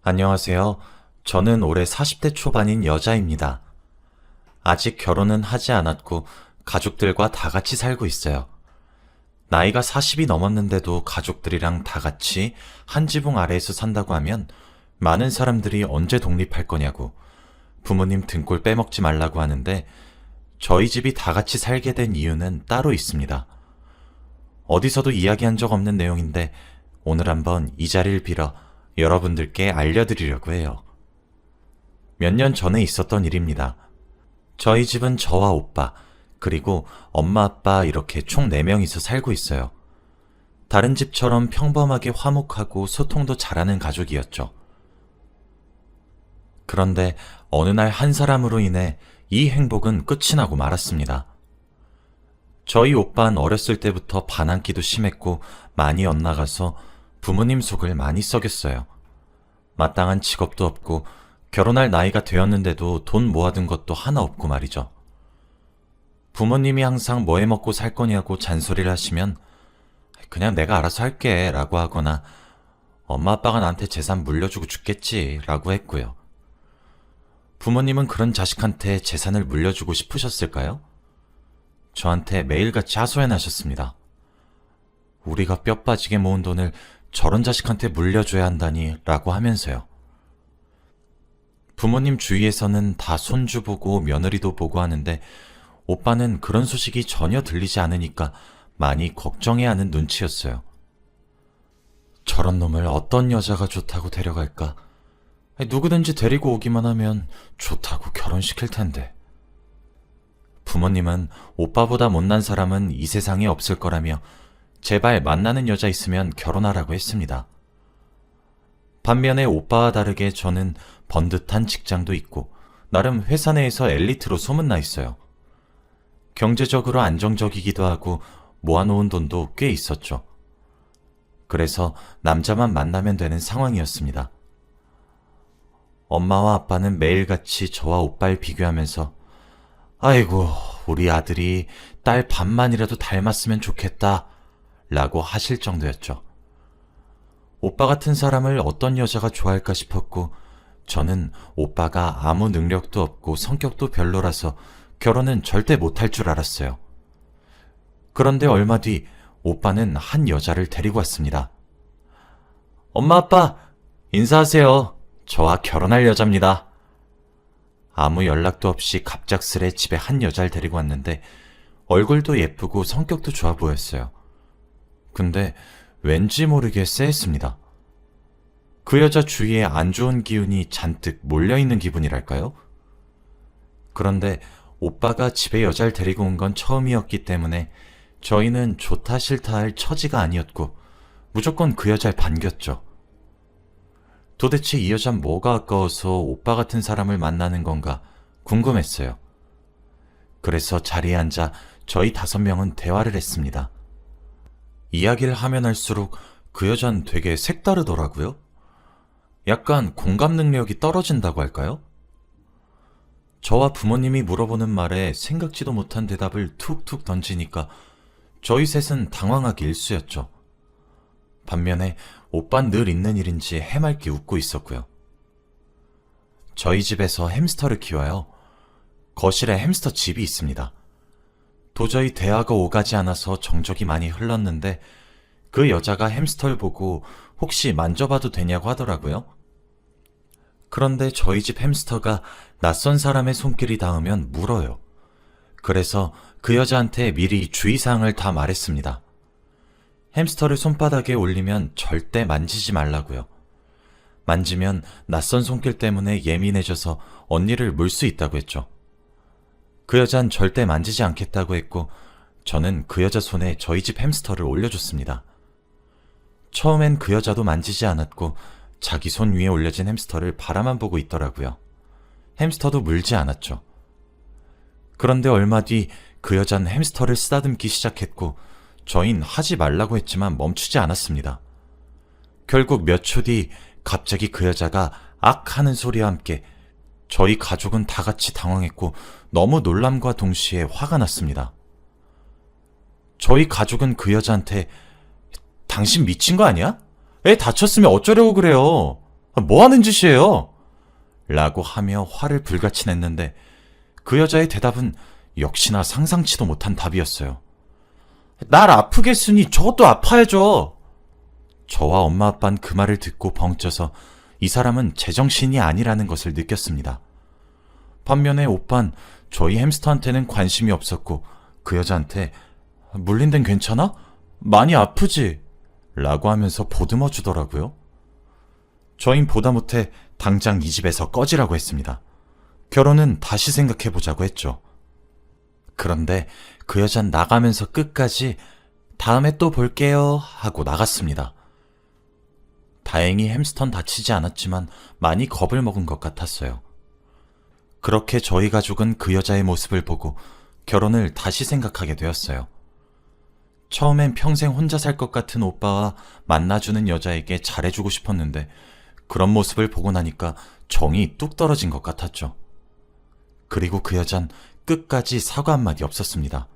안녕하세요. 저는 올해 40대 초반인 여자입니다. 아직 결혼은 하지 않았고 가족들과 다 같이 살고 있어요. 나이가 40이 넘었는데도 가족들이랑 다 같이 한 지붕 아래에서 산다고 하면 많은 사람들이 언제 독립할 거냐고 부모님 등골 빼먹지 말라고 하는데 저희 집이 다 같이 살게 된 이유는 따로 있습니다. 어디서도 이야기한 적 없는 내용인데 오늘 한번 이 자리를 빌어 여러분들께 알려드리려고 해요. 몇 년 전에 있었던 일입니다. 저희 집은 저와 오빠, 그리고 엄마 아빠 이렇게 총 4명이서 살고 있어요. 다른 집처럼 평범하게 화목하고 소통도 잘하는 가족이었죠. 그런데 어느 날 한 사람으로 인해 이 행복은 끝이 나고 말았습니다. 저희 오빠는 어렸을 때부터 반항기도 심했고 많이 엇나가서 부모님 속을 많이 썩였어요. 마땅한 직업도 없고 결혼할 나이가 되었는데도 돈 모아둔 것도 하나 없고 말이죠. 부모님이 항상 뭐 해먹고 살 거냐고 잔소리를 하시면 그냥 내가 알아서 할게 라고 하거나 엄마 아빠가 나한테 재산 물려주고 죽겠지 라고 했고요. 부모님은 그런 자식한테 재산을 물려주고 싶으셨을까요? 저한테 매일같이 하소연하셨습니다. 우리가 뼈 빠지게 모은 돈을 저런 자식한테 물려줘야 한다니 라고 하면서요. 부모님 주위에서는 다 손주 보고 며느리도 보고 하는데 오빠는 그런 소식이 전혀 들리지 않으니까 많이 걱정해하는 눈치였어요. 저런 놈을 어떤 여자가 좋다고 데려갈까? 누구든지 데리고 오기만 하면 좋다고 결혼시킬 텐데. 부모님은 오빠보다 못난 사람은 이 세상에 없을 거라며 제발 만나는 여자 있으면 결혼하라고 했습니다. 반면에 오빠와 다르게 저는 번듯한 직장도 있고 나름 회사 내에서 엘리트로 소문나 있어요. 경제적으로 안정적이기도 하고 모아놓은 돈도 꽤 있었죠. 그래서 남자만 만나면 되는 상황이었습니다. 엄마와 아빠는 매일같이 저와 오빠를 비교하면서 아이고 우리 아들이 딸 반만이라도 닮았으면 좋겠다 라고 하실 정도였죠. 오빠 같은 사람을 어떤 여자가 좋아할까 싶었고 저는 오빠가 아무 능력도 없고 성격도 별로라서 결혼은 절대 못할 줄 알았어요. 그런데 얼마 뒤 오빠는 한 여자를 데리고 왔습니다. 엄마 아빠 인사하세요. 저와 결혼할 여자입니다. 아무 연락도 없이 갑작스레 집에 한 여자를 데리고 왔는데 얼굴도 예쁘고 성격도 좋아 보였어요. 근데 왠지 모르게 쎄했습니다. 그 여자 주위에 안 좋은 기운이 잔뜩 몰려있는 기분이랄까요? 그런데 오빠가 집에 여자를 데리고 온 건 처음이었기 때문에 저희는 좋다 싫다 할 처지가 아니었고 무조건 그 여자를 반겼죠. 도대체 이 여잔 뭐가 아까워서 오빠 같은 사람을 만나는 건가 궁금했어요. 그래서 자리에 앉아 저희 5명은 대화를 했습니다. 이야기를 하면 할수록 그 여잔 되게 색다르더라고요. 약간 공감 능력이 떨어진다고 할까요? 저와 부모님이 물어보는 말에 생각지도 못한 대답을 툭툭 던지니까 저희 셋은 당황하기 일쑤였죠. 반면에 오빤 늘 있는 일인지 해맑게 웃고 있었고요. 저희 집에서 햄스터를 키워요. 거실에 햄스터 집이 있습니다. 도저히 대화가 오가지 않아서 정적이 많이 흘렀는데 그 여자가 햄스터를 보고 혹시 만져봐도 되냐고 하더라고요. 그런데 저희 집 햄스터가 낯선 사람의 손길이 닿으면 물어요. 그래서 그 여자한테 미리 주의사항을 다 말했습니다. 햄스터를 손바닥에 올리면 절대 만지지 말라고요. 만지면 낯선 손길 때문에 예민해져서 언니를 물 수 있다고 했죠. 그 여잔 절대 만지지 않겠다고 했고 저는 그 여자 손에 저희 집 햄스터를 올려줬습니다. 처음엔 그 여자도 만지지 않았고 자기 손 위에 올려진 햄스터를 바라만 보고 있더라고요. 햄스터도 물지 않았죠. 그런데 얼마 뒤 그 여잔 햄스터를 쓰다듬기 시작했고 저흰 하지 말라고 했지만 멈추지 않았습니다. 결국 몇 초 뒤 갑자기 그 여자가 악 하는 소리와 함께 저희 가족은 다 같이 당황했고 너무 놀람과 동시에 화가 났습니다. 저희 가족은 그 여자한테 당신 미친 거 아니야? 애 다쳤으면 어쩌려고 그래요? 뭐 하는 짓이에요? 라고 하며 화를 불같이 냈는데 그 여자의 대답은 역시나 상상치도 못한 답이었어요. 날 아프게 했으니 저것도 아파야죠. 저와 엄마 아빠는 그 말을 듣고 벙쪄서 이 사람은 제정신이 아니라는 것을 느꼈습니다. 반면에 오빤 저희 햄스터한테는 관심이 없었고 그 여자한테 물린 데는 괜찮아? 많이 아프지? 라고 하면서 보듬어 주더라고요. 저흰 보다 못해 당장 이 집에서 꺼지라고 했습니다. 결혼은 다시 생각해보자고 했죠. 그런데 그 여잔 나가면서 끝까지 다음에 또 볼게요 하고 나갔습니다. 다행히 햄스턴 다치지 않았지만 많이 겁을 먹은 것 같았어요. 그렇게 저희 가족은 그 여자의 모습을 보고 결혼을 다시 생각하게 되었어요. 처음엔 평생 혼자 살 것 같은 오빠와 만나주는 여자에게 잘해주고 싶었는데 그런 모습을 보고 나니까 정이 뚝 떨어진 것 같았죠. 그리고 그 여잔 끝까지 사과 한마디 없었습니다.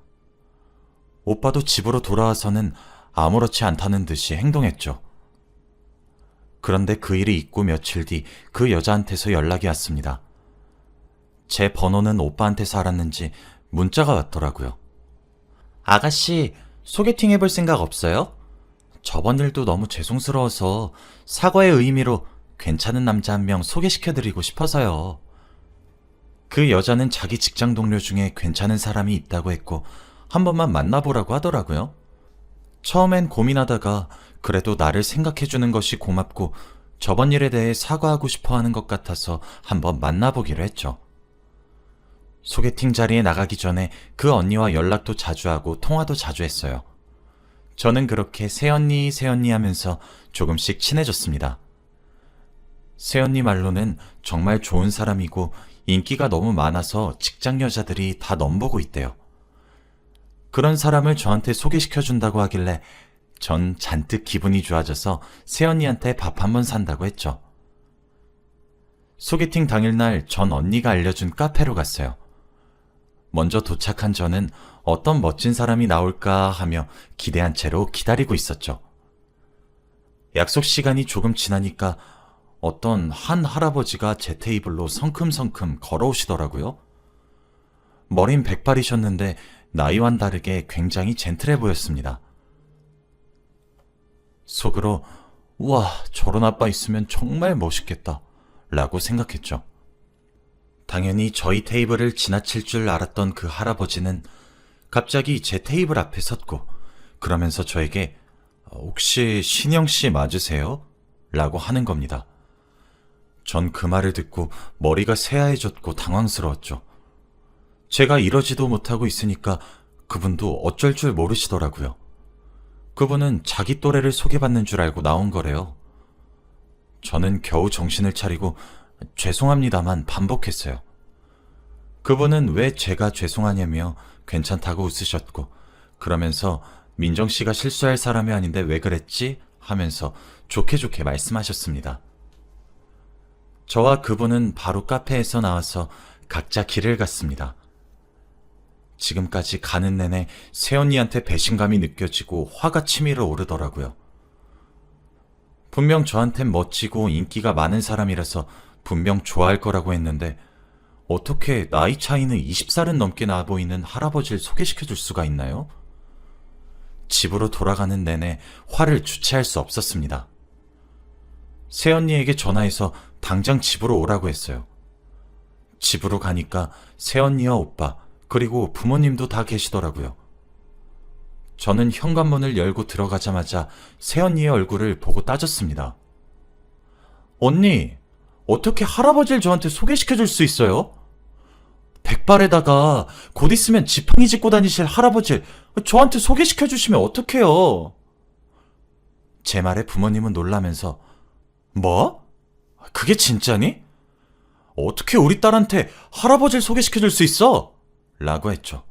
오빠도 집으로 돌아와서는 아무렇지 않다는 듯이 행동했죠. 그런데 그 일이 있고 며칠 뒤 그 여자한테서 연락이 왔습니다. 제 번호는 오빠한테서 알았는지 문자가 왔더라고요. 아가씨, 소개팅 해볼 생각 없어요? 저번 일도 너무 죄송스러워서 사과의 의미로 괜찮은 남자 한 명 소개시켜드리고 싶어서요. 그 여자는 자기 직장 동료 중에 괜찮은 사람이 있다고 했고 한 번만 만나보라고 하더라고요. 처음엔 고민하다가 그래도 나를 생각해주는 것이 고맙고 저번 일에 대해 사과하고 싶어 하는 것 같아서 한번 만나보기로 했죠. 소개팅 자리에 나가기 전에 그 언니와 연락도 자주 하고 통화도 자주 했어요. 저는 그렇게 새언니 새언니 하면서 조금씩 친해졌습니다. 새언니 말로는 정말 좋은 사람이고 인기가 너무 많아서 직장 여자들이 다 넘보고 있대요. 그런 사람을 저한테 소개시켜준다고 하길래 전 잔뜩 기분이 좋아져서 새언니한테 밥 한 번 산다고 했죠. 소개팅 당일날 전 언니가 알려준 카페로 갔어요. 먼저 도착한 저는 어떤 멋진 사람이 나올까 하며 기대한 채로 기다리고 있었죠. 약속 시간이 조금 지나니까 어떤 한 할아버지가 제 테이블로 성큼성큼 걸어오시더라고요. 머린 백발이셨는데 나이와는 다르게 굉장히 젠틀해 보였습니다. 속으로 우와, 저런 아빠 있으면 정말 멋있겠다 라고 생각했죠. 당연히 저희 테이블을 지나칠 줄 알았던 그 할아버지는 갑자기 제 테이블 앞에 섰고 그러면서 저에게 혹시 신영씨 맞으세요? 라고 하는 겁니다. 전 그 말을 듣고 머리가 새하얘졌고 당황스러웠죠. 제가 이러지도 못하고 있으니까 그분도 어쩔 줄 모르시더라고요. 그분은 자기 또래를 소개받는 줄 알고 나온 거래요. 저는 겨우 정신을 차리고 죄송합니다만 반복했어요. 그분은 왜 제가 죄송하냐며 괜찮다고 웃으셨고 그러면서 민정 씨가 실수할 사람이 아닌데 왜 그랬지? 하면서 좋게 말씀하셨습니다. 저와 그분은 바로 카페에서 나와서 각자 길을 갔습니다. 지금까지 가는 내내 새언니한테 배신감이 느껴지고 화가 치밀어 오르더라고요. 분명 저한텐 멋지고 인기가 많은 사람이라서 분명 좋아할 거라고 했는데 어떻게 나이 차이는 20살은 넘게 나 보이는 할아버지를 소개시켜줄 수가 있나요? 집으로 돌아가는 내내 화를 주체할 수 없었습니다. 새언니에게 전화해서 당장 집으로 오라고 했어요. 집으로 가니까 새언니와 오빠 그리고 부모님도 다 계시더라고요. 저는 현관문을 열고 들어가자마자 새언니의 얼굴을 보고 따졌습니다. 언니, 어떻게 할아버지를 저한테 소개시켜줄 수 있어요? 백발에다가 곧 있으면 지팡이 짚고 다니실 할아버지를 저한테 소개시켜주시면 어떡해요? 제 말에 부모님은 놀라면서 뭐? 그게 진짜니? 어떻게 우리 딸한테 할아버지를 소개시켜줄 수 있어? 라고 했죠.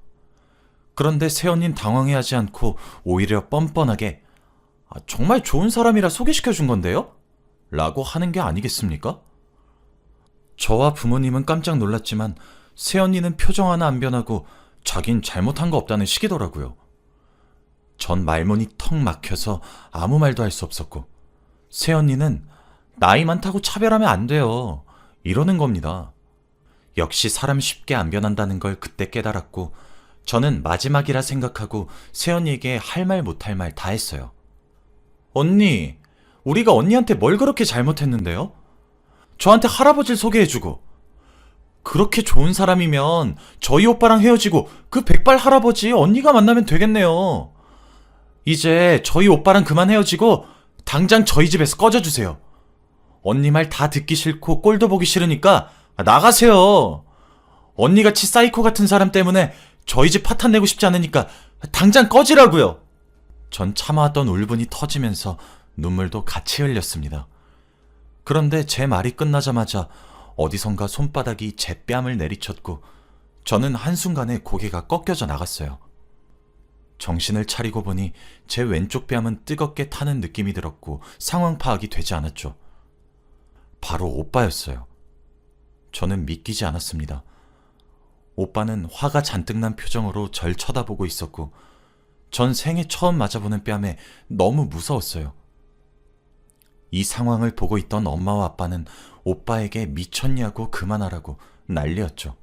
그런데 새언니는 당황해하지 않고 오히려 뻔뻔하게 정말 좋은 사람이라 소개시켜준 건데요? 라고 하는 게 아니겠습니까? 저와 부모님은 깜짝 놀랐지만 새언니는 표정 하나 안 변하고 자긴 잘못한 거 없다는 식이더라고요. 전 말문이 턱 막혀서 아무 말도 할 수 없었고 새언니는 나이 많다고 차별하면 안 돼요. 이러는 겁니다. 역시 사람 쉽게 안 변한다는 걸 그때 깨달았고 저는 마지막이라 생각하고 세연이에게 할 말 못할 말 다 했어요. 언니, 우리가 언니한테 뭘 그렇게 잘못했는데요? 저한테 할아버지를 소개해주고 그렇게 좋은 사람이면 저희 오빠랑 헤어지고 그 백발 할아버지 언니가 만나면 되겠네요. 이제 저희 오빠랑 그만 헤어지고 당장 저희 집에서 꺼져주세요. 언니 말 다 듣기 싫고 꼴도 보기 싫으니까 나가세요. 언니같이 사이코 같은 사람 때문에 저희 집 파탄 내고 싶지 않으니까 당장 꺼지라고요. 전 참아왔던 울분이 터지면서 눈물도 같이 흘렸습니다. 그런데 제 말이 끝나자마자 어디선가 손바닥이 제 뺨을 내리쳤고 저는 한순간에 고개가 꺾여져 나갔어요. 정신을 차리고 보니 제 왼쪽 뺨은 뜨겁게 타는 느낌이 들었고 상황 파악이 되지 않았죠. 바로 오빠였어요. 저는 믿기지 않았습니다. 오빠는 화가 잔뜩 난 표정으로 절 쳐다보고 있었고 전 생애 처음 맞아보는 뺨에 너무 무서웠어요. 이 상황을 보고 있던 엄마와 아빠는 오빠에게 미쳤냐고 그만하라고 난리였죠.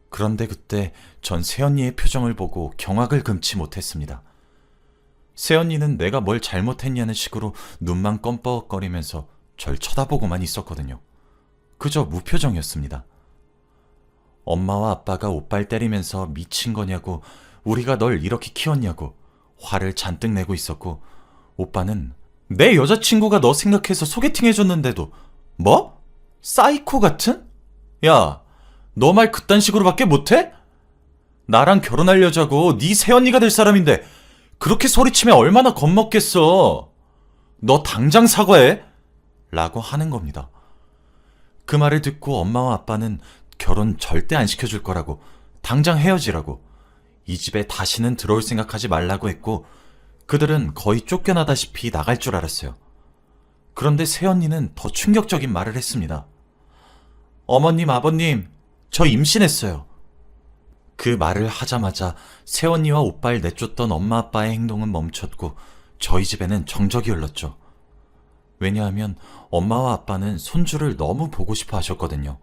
그런데 그때 전 새언니의 표정을 보고 경악을 금치 못했습니다. 새언니는 내가 뭘 잘못했냐는 식으로 눈만 껌뻑거리면서 절 쳐다보고만 있었거든요. 그저 무표정이었습니다. 엄마와 아빠가 오빠를 때리면서 미친 거냐고 우리가 널 이렇게 키웠냐고 화를 잔뜩 내고 있었고 오빠는 내 여자친구가 너 생각해서 소개팅 해줬는데도 뭐? 사이코 같은? 야, 너 말 그딴 식으로밖에 못해? 나랑 결혼하려자고 네 새언니가 될 사람인데 그렇게 소리치면 얼마나 겁먹겠어. 너 당장 사과해. 라고 하는 겁니다. 그 말을 듣고 엄마와 아빠는 결혼 절대 안 시켜줄 거라고 당장 헤어지라고 이 집에 다시는 들어올 생각하지 말라고 했고 그들은 거의 쫓겨나다시피 나갈 줄 알았어요. 그런데 새언니는 더 충격적인 말을 했습니다. 어머님, 아버님, 저 임신했어요. 그 말을 하자마자 새언니와 오빠를 내쫓던 엄마 아빠의 행동은 멈췄고 저희 집에는 정적이 흘렀죠. 왜냐하면 엄마와 아빠는 손주를 너무 보고 싶어 하셨거든요.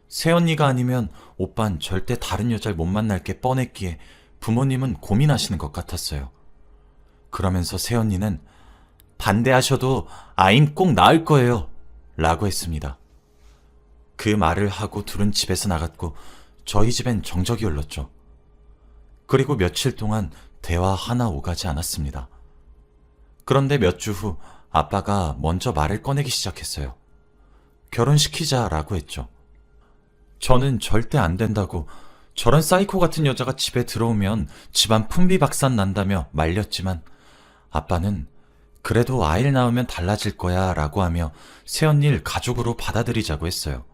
새언니가 아니면 오빤 절대 다른 여자를 못 만날 게 뻔했기에 부모님은 고민하시는 것 같았어요. 그러면서 새언니는 반대하셔도 아임 꼭 낳을 거예요. 라고 했습니다. 그 말을 하고 둘은 집에서 나갔고 저희 집엔 정적이 흘렀죠. 그리고 며칠 동안 대화 하나 오가지 않았습니다. 그런데 몇 주 후 아빠가 먼저 말을 꺼내기 시작했어요. 결혼시키자라고 했죠. 저는 절대 안 된다고 저런 사이코 같은 여자가 집에 들어오면 집안 풍비박산 난다며 말렸지만 아빠는 그래도 아이를 낳으면 달라질 거야 라고 하며 새언니를 가족으로 받아들이자고 했어요.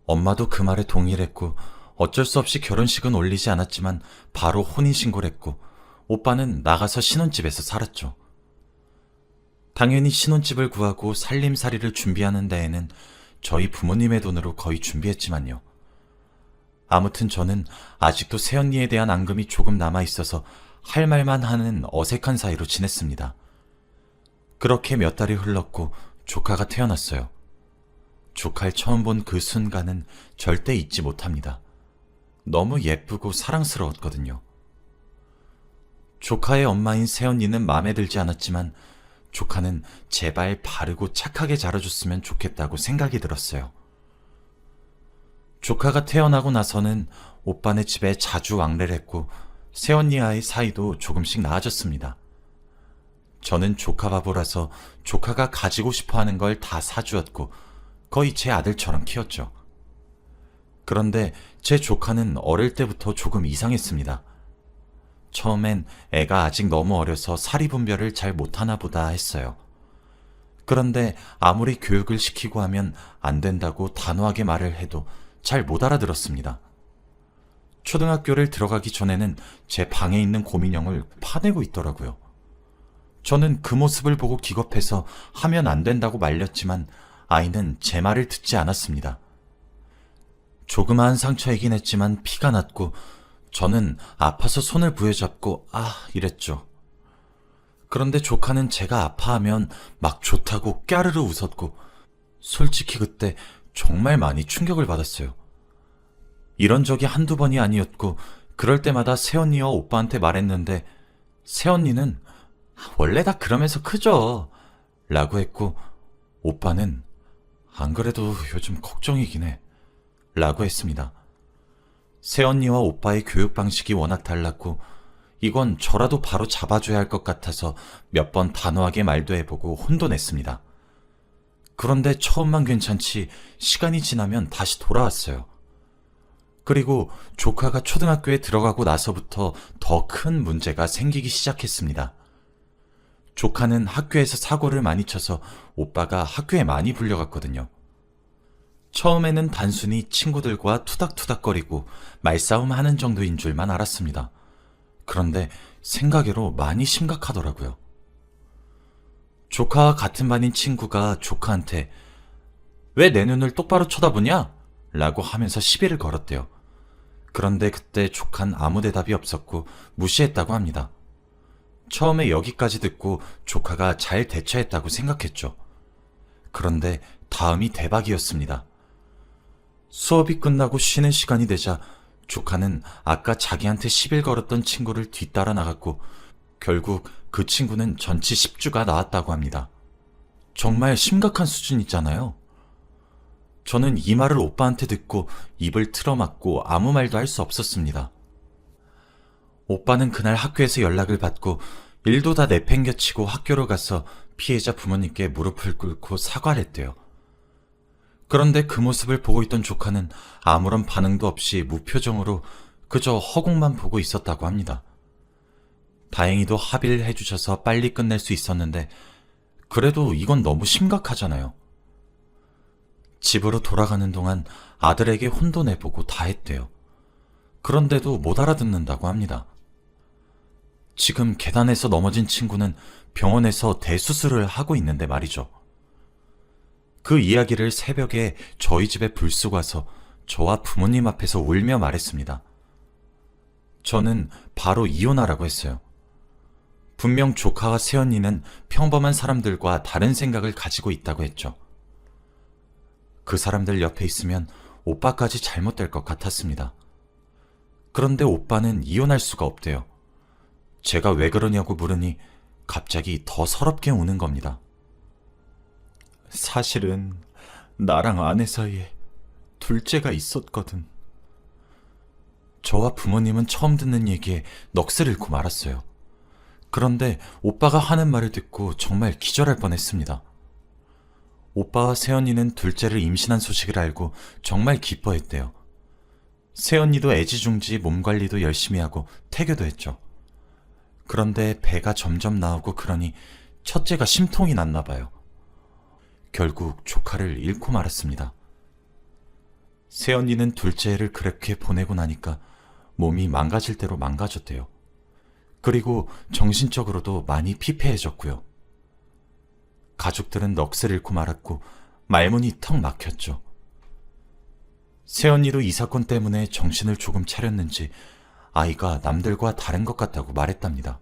엄마도 그 말에 동의를 했고 어쩔 수 없이 결혼식은 올리지 않았지만 바로 혼인신고를 했고 오빠는 나가서 신혼집에서 살았죠. 당연히 신혼집을 구하고 살림살이를 준비하는 데에는 저희 부모님의 돈으로 거의 준비했지만요. 아무튼 저는 아직도 새언니에 대한 앙금이 조금 남아있어서 할 말만 하는 어색한 사이로 지냈습니다. 그렇게 몇 달이 흘렀고 조카가 태어났어요. 조카를 처음 본 그 순간은 절대 잊지 못합니다. 너무 예쁘고 사랑스러웠거든요. 조카의 엄마인 새언니는 마음에 들지 않았지만 조카는 제발 바르고 착하게 자라줬으면 좋겠다고 생각이 들었어요. 조카가 태어나고 나서는 오빠네 집에 자주 왕래를 했고 새언니와의 사이도 조금씩 나아졌습니다. 저는 조카 바보라서 조카가 가지고 싶어하는 걸 다 사주었고 거의 제 아들처럼 키웠죠. 그런데 제 조카는 어릴 때부터 조금 이상했습니다. 처음엔 애가 아직 너무 어려서 사리분별을 잘 못하나 보다 했어요. 그런데 아무리 교육을 시키고 하면 안 된다고 단호하게 말을 해도 잘 못 알아들었습니다. 초등학교를 들어가기 전에는 제 방에 있는 곰인형을 파내고 있더라고요. 저는 그 모습을 보고 기겁해서 하면 안 된다고 말렸지만 아이는 제 말을 듣지 않았습니다. 조그마한 상처이긴 했지만 피가 났고 저는 아파서 손을 부여잡고 이랬죠. 그런데 조카는 제가 아파하면 막 좋다고 까르르 웃었고, 솔직히 그때 정말 많이 충격을 받았어요. 이런 적이 한두 번이 아니었고, 그럴 때마다 새언니와 오빠한테 말했는데, 새언니는 원래 다 그러면서 크죠 라고 했고, 오빠는 안 그래도 요즘 걱정이긴 해 라고 했습니다. 새언니와 오빠의 교육 방식이 워낙 달랐고, 이건 저라도 바로 잡아줘야 할 것 같아서 몇 번 단호하게 말도 해보고 혼도 냈습니다. 그런데 처음만 괜찮지 시간이 지나면 다시 돌아왔어요. 그리고 조카가 초등학교에 들어가고 나서부터 더 큰 문제가 생기기 시작했습니다. 조카는 학교에서 사고를 많이 쳐서 오빠가 학교에 많이 불려갔거든요. 처음에는 단순히 친구들과 투닥투닥거리고 말싸움 하는 정도인 줄만 알았습니다. 그런데 생각외로 많이 심각하더라고요. 조카와 같은 반인 친구가 조카한테 왜 내 눈을 똑바로 쳐다보냐? 라고 하면서 시비를 걸었대요. 그런데 그때 조카는 아무 대답이 없었고 무시했다고 합니다. 처음에 여기까지 듣고 조카가 잘 대처했다고 생각했죠. 그런데 다음이 대박이었습니다. 수업이 끝나고 쉬는 시간이 되자 조카는 아까 자기한테 시비를 걸었던 친구를 뒤따라 나갔고 결국 그 친구는 전치 10주가 나왔다고 합니다. 정말 심각한 수준이잖아요. 저는 이 말을 오빠한테 듣고 입을 틀어막고 아무 말도 할 수 없었습니다. 오빠는 그날 학교에서 연락을 받고 일도 다 내팽겨치고 학교로 가서 피해자 부모님께 무릎을 꿇고 사과를 했대요. 그런데 그 모습을 보고 있던 조카는 아무런 반응도 없이 무표정으로 그저 허공만 보고 있었다고 합니다. 다행히도 합의를 해주셔서 빨리 끝낼 수 있었는데 그래도 이건 너무 심각하잖아요. 집으로 돌아가는 동안 아들에게 혼도 내보고 다 했대요. 그런데도 못 알아듣는다고 합니다. 지금 계단에서 넘어진 친구는 병원에서 대수술을 하고 있는데 말이죠. 그 이야기를 새벽에 저희 집에 불쑥 와서 저와 부모님 앞에서 울며 말했습니다. 저는 바로 이혼하라고 했어요. 분명 조카와 새언니는 평범한 사람들과 다른 생각을 가지고 있다고 했죠. 그 사람들 옆에 있으면 오빠까지 잘못될 것 같았습니다. 그런데 오빠는 이혼할 수가 없대요. 제가 왜 그러냐고 물으니 갑자기 더 서럽게 우는 겁니다. 사실은 나랑 아내 사이에 둘째가 있었거든. 저와 부모님은 처음 듣는 얘기에 넋을 잃고 말았어요. 그런데 오빠가 하는 말을 듣고 정말 기절할 뻔했습니다. 오빠와 새언니는 둘째를 임신한 소식을 알고 정말 기뻐했대요. 새언니도 애지중지 몸 관리도 열심히 하고 태교도 했죠. 그런데 배가 점점 나오고 그러니 첫째가 심통이 났나 봐요. 결국 조카를 잃고 말았습니다. 새언니는 둘째를 그렇게 보내고 나니까 몸이 망가질 대로 망가졌대요. 그리고 정신적으로도 많이 피폐해졌고요. 가족들은 넋을 잃고 말았고 말문이 턱 막혔죠. 새언니도 이 사건 때문에 정신을 조금 차렸는지 아이가 남들과 다른 것 같다고 말했답니다.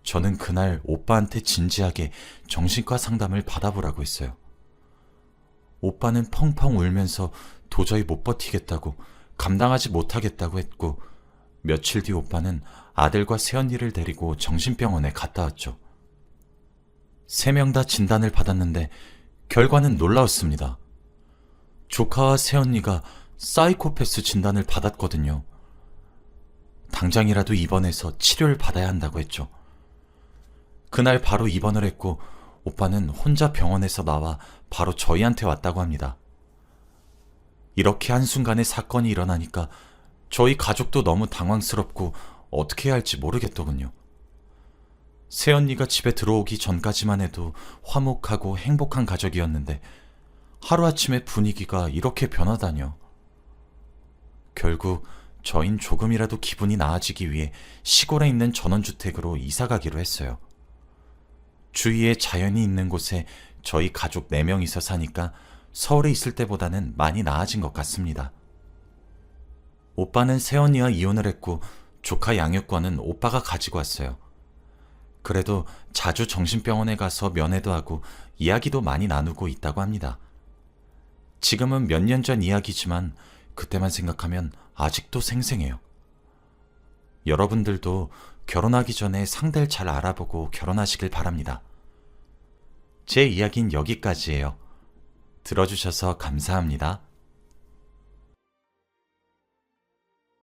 저는 그날 오빠한테 진지하게 정신과 상담을 받아보라고 했어요. 오빠는 펑펑 울면서 도저히 못 버티겠다고, 감당하지 못하겠다고 했고 며칠 뒤 오빠는 아들과 새언니를 데리고 정신병원에 갔다 왔죠. 3명 다 진단을 받았는데 결과는 놀라웠습니다. 조카와 새언니가 사이코패스 진단을 받았거든요. 당장이라도 입원해서 치료를 받아야 한다고 했죠. 그날 바로 입원을 했고 오빠는 혼자 병원에서 나와 바로 저희한테 왔다고 합니다. 이렇게 한순간에 사건이 일어나니까 저희 가족도 너무 당황스럽고 어떻게 해야 할지 모르겠더군요. 새언니가 집에 들어오기 전까지만 해도 화목하고 행복한 가족이었는데 하루아침에 분위기가 이렇게 변하다뇨. 결국 저흰 조금이라도 기분이 나아지기 위해 시골에 있는 전원주택으로 이사가기로 했어요. 주위에 자연이 있는 곳에 저희 가족 4명이서 사니까 서울에 있을 때보다는 많이 나아진 것 같습니다. 오빠는 새언니와 이혼을 했고 조카 양육권은 오빠가 가지고 왔어요. 그래도 자주 정신병원에 가서 면회도 하고 이야기도 많이 나누고 있다고 합니다. 지금은 몇 년 전 이야기지만 그때만 생각하면 아직도 생생해요. 여러분들도 결혼하기 전에 상대를 잘 알아보고 결혼하시길 바랍니다. 제 이야기는 여기까지예요. 들어주셔서 감사합니다.